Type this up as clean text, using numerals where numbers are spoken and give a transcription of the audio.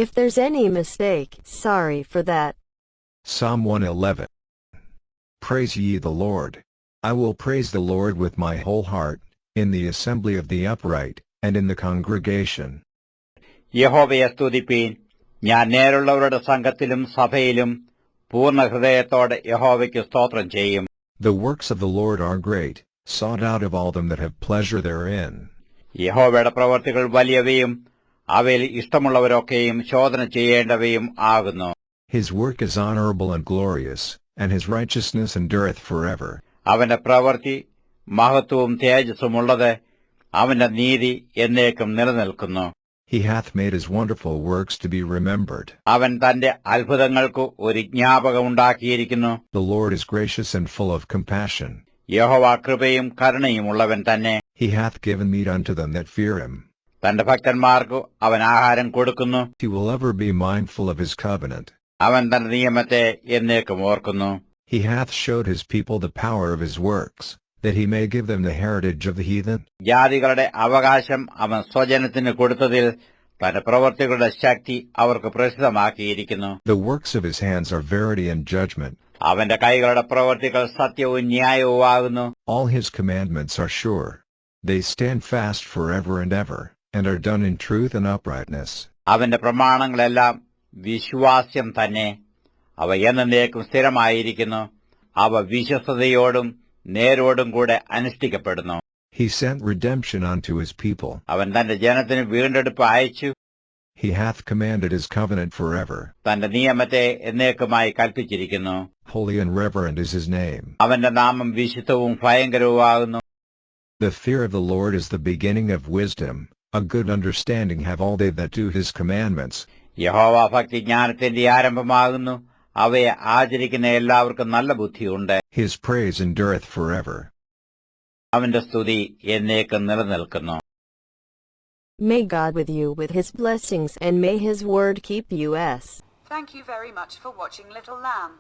If there's any mistake, sorry for that. Psalm 111. Praise ye the Lord. I will praise the Lord with my whole heart, in the assembly of the upright, and in the congregation. യഹോവയെ സ്തുതിപ്പീൻ. ഞാൻ നേരുള്ളവരുടെ സംഘത്തിലും സഭയിലും പൂർണ്ണ ഹൃദയത്തോടെ യഹോവയ്ക്ക് സ്തോത്രം ചെയ്യും. The works of the Lord are great, sought out of all them that have pleasure therein. യഹോവയുടെ പ്രവൃത്തികൾ വലിയവയും അവയിൽ ഇഷ്ടമുള്ളവരൊക്കെയും ശോധന ചെയ്യേണ്ടവയും ആകുന്നു. His work is honorable and glorious, and his righteousness endureth forever. അവന്റെ പ്രവൃത്തി മഹത്വവും തേജസ്സുമുള്ളത്, അവന്റെ നീതി എന്നേക്കും നിലനിൽക്കുന്നു. He hath made his wonderful works to be remembered. അവൻ തന്റെ അത്ഭുതങ്ങൾക്ക് ഒരു ജ്ഞാപകമുണ്ടാക്കിയിരിക്കുന്നു. The Lord is gracious and full of compassion. യഹോവ കൃപയും കരുണയും ഉള്ളവൻ തന്നെ. He hath given meat unto them that fear him. തന്റെ ഭക്തന്മാർക്കു അവൻ ആഹാരം കൊടുക്കുന്നു. He will ever be mindful of his covenant. അവൻ തന്റെ നിയമത്തെ എന്നേക്കും ഓർക്കുന്നു. He hath showed his people the power of his works, that he may give them the heritage of the heathen. ജാതികളുടെ അവകാശം അവൻ സ്വജനത്തിന് കൊടുത്തതിൽ തന്റെ പ്രവൃത്തികളുടെ ശക്തി അവർക്ക് പ്രസിദ്ധമാക്കിയിരിക്കുന്നു. The works of his hands are verity and judgment. അവന്റെ കൈകളുടെ പ്രവൃത്തികൾ സത്യവും ന്യായവുമാകുന്നു. All his commandments are sure. They stand fast forever and ever, and are done in truth and uprightness. അവന്റെ പ്രമാണങ്ങളെല്ലാം വിശ്വാസ്യം തന്നെ. അവ എന്നേക്കും സ്ഥിരമായിരിക്കുന്നു. അവ വിശ്വസ്തയോടും നേരോടും കൂടെ അനുഷ്ഠിക്കപ്പെടുന്നു. He sent redemption unto his people. അവൻ തന്റെ ജനത്തിന് വീണ്ടെടുപ്പ് അയച്ചു. He hath commanded his covenant forever. തന്റെ നിയമത്തെ എന്നേക്കുമായി കൽപ്പിച്ചിരിക്കുന്നു. Holy and reverend is his name. അവന്റെ നാമം വിശുദ്ധവും ഭയങ്കരവുമാകുന്നു. The fear of the Lord is the beginning of wisdom. A good understanding have all they that do his commandments. യഹോവ ഭക്തി ജ്ഞാനത്തിന്റെ ആരംഭമാകുന്നു. അവയെ ആചരിക്കുന്ന എല്ലാവർക്കും നല്ല ബുദ്ധിയുണ്ട്. His praise endureth forever. അവന്റെ സ്തുതി എന്നേക്കും നിലനിൽക്കുന്നു. May God with you with his blessings, and may his word keep you. Thank you very much for watching Little Lamb.